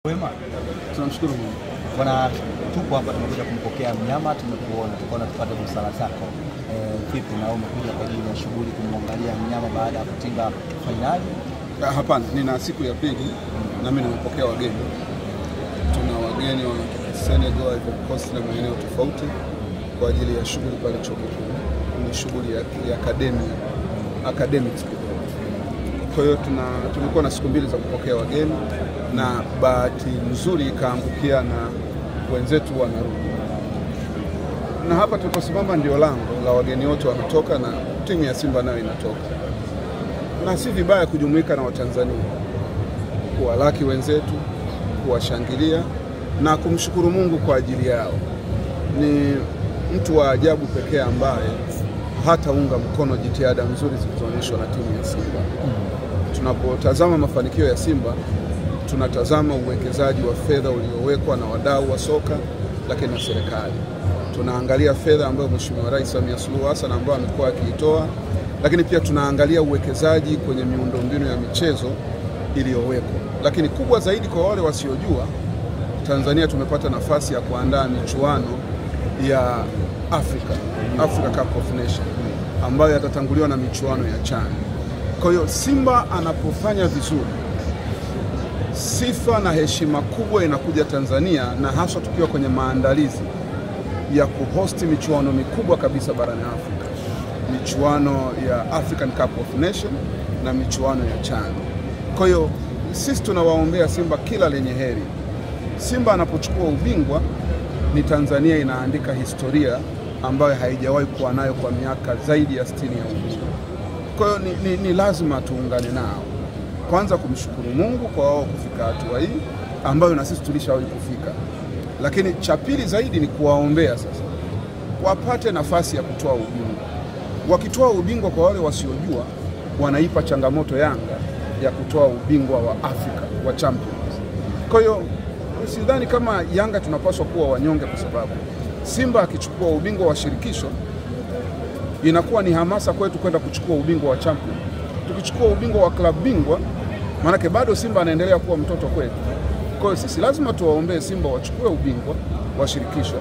Wema, tunamshukuru Mungu. Bwana, tupo hapa tumekuja kumpokea mnyama, tumekuona tukaona tupate busara zako. Vipi na umekuja kwa ajili ya shughuli kumwangalia mnyama baada ya kutinga fainali? Hapana, nina siku ya pili na mimi nimepokea wageni. Tuna wageni wa Senegal, Ivory Coast na maeneo tofauti kwa ajili ya shughuli pale chuo kikuu. Ni shughuli ya academics. Kwa hiyo tulikuwa na siku mbili za kupokea wageni na bahati nzuri ikaangukia na wenzetu wanarudi. Na hapa tuliposimama ndio lango la wageni wote wanatoka na timu ya Simba nayo inatoka. Na si vibaya kujumuika na Watanzania, kuwalaki wenzetu, kuwashangilia na kumshukuru Mungu kwa ajili yao. Ni mtu wa ajabu pekee ambaye hataunga mkono jitihada nzuri zilizoonyeshwa na timu ya Simba. Tunapotazama mafanikio ya Simba, tunatazama uwekezaji wa fedha uliowekwa na wadau wa soka lakini na serikali. Tunaangalia fedha ambayo Mheshimiwa Rais Samia Suluhu Hassan ambaye amekuwa akiitoa, lakini pia tunaangalia uwekezaji kwenye miundombinu ya michezo iliyowekwa. Lakini kubwa zaidi kwa wale wasiojua, Tanzania tumepata nafasi ya kuandaa michuano ya Africa Cup of Nations ambayo yatatanguliwa na michuano ya CHAN. Kwa hiyo Simba anapofanya vizuri, sifa na heshima kubwa inakuja Tanzania, na hasa tukiwa kwenye maandalizi ya kuhosti michuano mikubwa kabisa barani Afrika, michuano ya African Cup of Nations na michuano ya CHAN. Kwa hiyo sisi tunawaombea Simba kila lenye heri. Simba anapochukua ubingwa, ni Tanzania inaandika historia ambayo haijawahi kuwa nayo kwa miaka zaidi ya 60 ya ubingwa. Kwa hiyo ni lazima tuungane nao. Kwanza kumshukuru Mungu kwa wao kufika hatua hii ambayo na sisi tulishawahi kufika. Lakini cha pili zaidi ni kuwaombea sasa wapate nafasi ya kutoa ubingwa. Wakitoa ubingwa, kwa wale wasiojua, wanaipa changamoto Yanga ya kutoa ubingwa wa Afrika wa Champions. Kwa hiyo sidhani kama Yanga tunapaswa kuwa wanyonge, kwa sababu Simba akichukua ubingwa wa shirikisho inakuwa ni hamasa kwetu kwenda kuchukua ubingwa wa Champions. Tukichukua ubingwa wa klabu bingwa, maanake bado Simba anaendelea kuwa mtoto kwetu. Kwa hiyo sisi lazima tuwaombee Simba wachukue ubingwa wa shirikisho,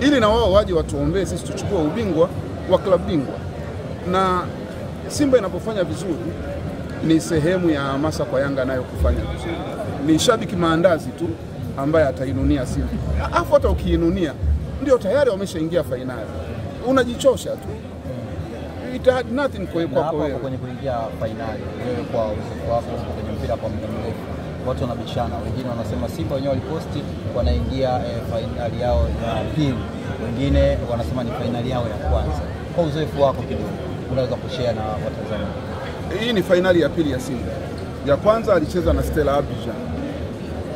ili na wao waje watuombee sisi tuchukue ubingwa wa klabu bingwa. Na Simba inapofanya vizuri ni sehemu ya hamasa kwa Yanga nayo kufanya vizuri. Ni shabiki maandazi tu ambaye atainunia Simba. Afu hata ukiinunia ndio tayari wameshaingia fainali. Unajichosha tu. It had nothing kwako wewe. Kwenye kuingia fainali, wewe kwa uzoefu wako kwenye mpira kwa muda mrefu, watu wanabishana. Wengine wanasema Simba wenyewe waliposti wanaingia fainali yao ya pili, wengine wanasema ni fainali yao ya kwanza. Kwa uzoefu wako kidogo, unaweza kushare na Watanzania? Hii ni fainali ya pili ya Simba. Ya kwanza alicheza na Stella Abidjan,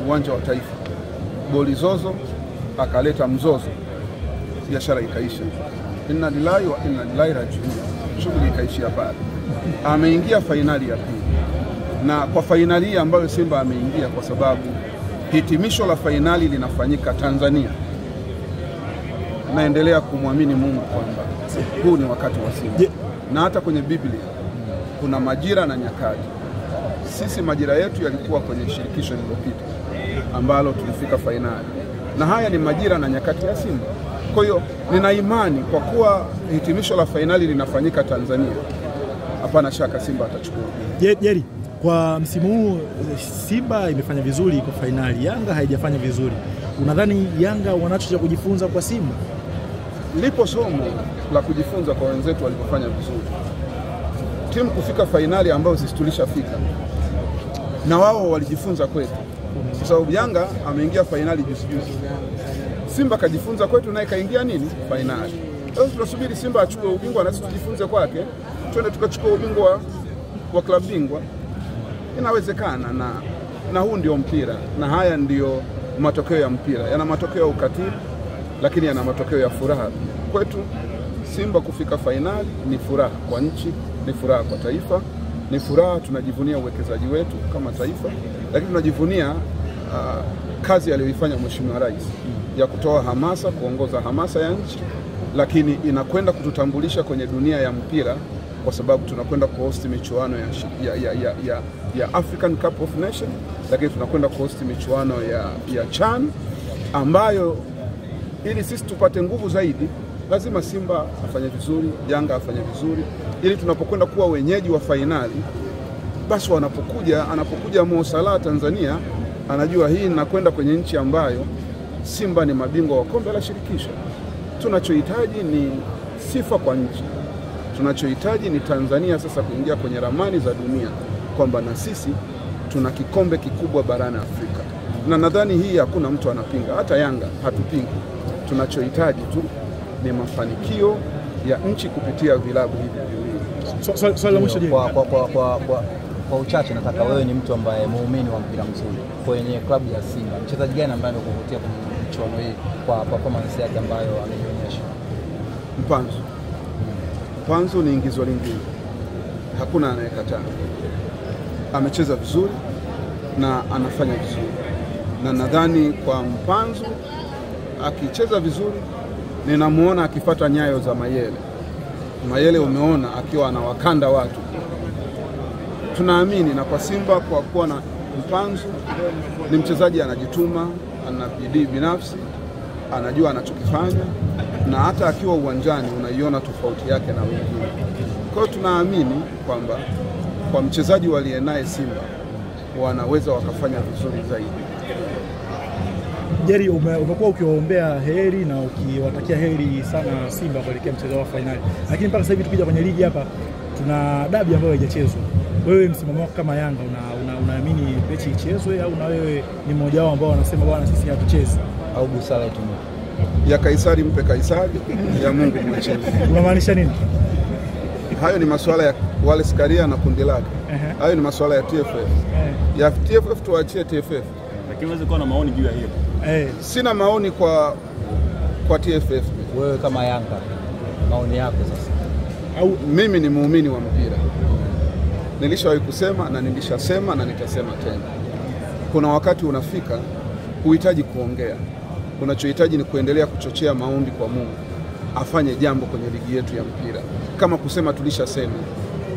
uwanja wa Taifa. Goli zozo, akaleta mzozo, biashara ikaisha. Inna lillahi wa inna ilaihi rajiun. Shughuli ikaishia pale. Ameingia fainali ya pili. Na kwa fainali hii ambayo Simba ameingia, kwa sababu hitimisho la fainali linafanyika Tanzania, naendelea kumwamini Mungu kwamba huu ni wakati wa Simba. Na hata kwenye Biblia kuna majira na nyakati. Sisi majira yetu yalikuwa kwenye shirikisho lililopita ambalo tulifika fainali, na haya ni majira na nyakati ya Simba. Kwa hiyo nina imani kwa kuwa hitimisho la fainali linafanyika Tanzania, hapana shaka Simba atachukua. Jerry, kwa msimu huu Simba imefanya vizuri kwa fainali, Yanga haijafanya vizuri. Unadhani Yanga wanacho cha kujifunza kwa Simba? Lipo somo la kujifunza kwa wenzetu walipofanya vizuri. Timu kufika fainali ambayo sisi tulishafika, na wao walijifunza kwetu. Kwa sababu Yanga ameingia fainali juzi. Simba kajifunza kwetu naye kaingia nini? Fainali. Sasa tunasubiri Simba achukue ubingwa na sisi tujifunze kwake, twende tukachukua ubingwa wa klabu bingwa. Inawezekana, na huu ndio mpira, na haya ndio matokeo ya mpira. Yana matokeo ya ukatili, lakini yana matokeo ya furaha. Kwetu Simba kufika fainali ni furaha kwa nchi, ni furaha kwa taifa, ni furaha. Tunajivunia uwekezaji wetu kama taifa, lakini tunajivunia kazi aliyoifanya Mheshimiwa Rais ya kutoa hamasa, kuongoza hamasa ya nchi, lakini inakwenda kututambulisha kwenye dunia ya mpira kwa sababu tunakwenda kuhost michuano ya African Cup of Nations, lakini tunakwenda kuhost michuano ya CHAN, ambayo ili sisi tupate nguvu zaidi lazima Simba afanye vizuri, Yanga afanye vizuri, ili tunapokwenda kuwa wenyeji wa fainali, basi anapokuja Mo Salah Tanzania, anajua hii nakwenda kwenye nchi ambayo Simba ni mabingwa wa kombe la shirikisho. Tunachohitaji ni sifa kwa nchi. Tunachohitaji ni Tanzania sasa kuingia kwenye ramani za dunia kwamba na sisi tuna kikombe kikubwa barani Afrika. Na nadhani hii hakuna mtu anapinga, hata Yanga hatupingi. Tunachohitaji tu ni mafanikio ya nchi kupitia vilabu hivi viwili. Swali la mwisho je? Kwa uchache nataka wewe ni mtu ambaye muumini wa mpira mzuri kwenye klabu ya Simba. Mchezaji gani ambaye amekuvutia kwenye michuano hii kwa performance yake ambayo ameionyesha? Mpanzu ni ingizo lingine. Hakuna anayekataa. Amecheza vizuri na anafanya vizuri. Na nadhani kwa Mpanzu akicheza vizuri ninamuona akifuata nyayo za Mayele. Mayele umeona akiwa anawakanda watu. Tunaamini na kwa Simba kwa kuwa na Mpanzu ni mchezaji anajituma, ana bidii binafsi, anajua anachokifanya, na hata akiwa uwanjani unaiona tofauti yake na wengine. Kwa hiyo tunaamini kwamba kwa mchezaji waliye naye Simba wanaweza wakafanya vizuri zaidi. Jerry, umekuwa ukiwaombea heri na ukiwatakia heri sana Simba kuelekea mchezo wa fainali. Lakini mpaka sasa hivi tukija kwenye ligi hapa tuna dabi ambayo haijachezwa. Wewe msimamo wako kama Yanga unaamini mechi ichezwe au na wewe ni mmoja wao ambao wanasema bwana sisi hatuchezi au busara itumike? Ya Kaisari mpe Kaisari, ya Mungu mwacheni. Unamaanisha nini? Hayo ni masuala ya Wallace Karia na kundi lake. Hayo ni masuala ya TFF. Ya TFF tuachie TFF. Lakini unaweza kuwa na maoni juu ya hiyo. Sina maoni kwa TFF. Wewe kama Yanga maoni yako sasa? Au mimi ni muumini wa mpira. Nilishawahi kusema na nilishasema na nitasema tena. Kuna wakati unafika huhitaji kuongea. Unachohitaji ni kuendelea kuchochea maombi kwa Mungu afanye jambo kwenye ligi yetu ya mpira. Kama kusema tulishasema.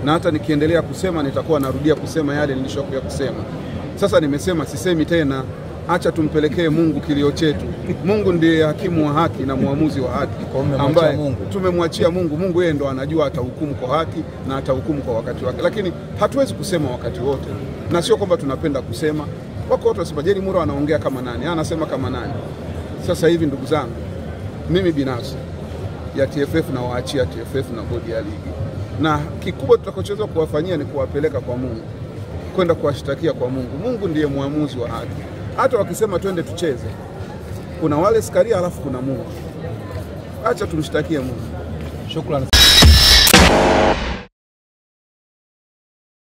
Na hata nikiendelea kusema nitakuwa narudia kusema yale nilishokuya kusema. Sasa nimesema sisemi tena. Acha tumpelekee Mungu kilio chetu. Mungu ndiye hakimu wa haki na muamuzi wa haki, ambaye tumemwachia Mungu. Mungu yeye ndo anajua atahukumu kwa haki na atahukumu kwa wakati wake. Lakini hatuwezi kusema wakati wote. Na sio kwamba tunapenda kusema. Wako watu wasema Jerry Mura anaongea kama nani? Anasema kama nani? Sasa hivi ndugu zangu, mimi binafsi ya TFF na waachia TFF na bodi ya ligi. Na kikubwa tutakachocheza kuwafanyia ni kuwapeleka kwa Mungu. Kwenda kuwashtakia kwa Mungu. Mungu ndiye muamuzi wa haki. Hata wakisema twende tucheze, kuna Wallace Karia alafu kuna Mungu. Acha tumshtakie Mungu. Shukrani.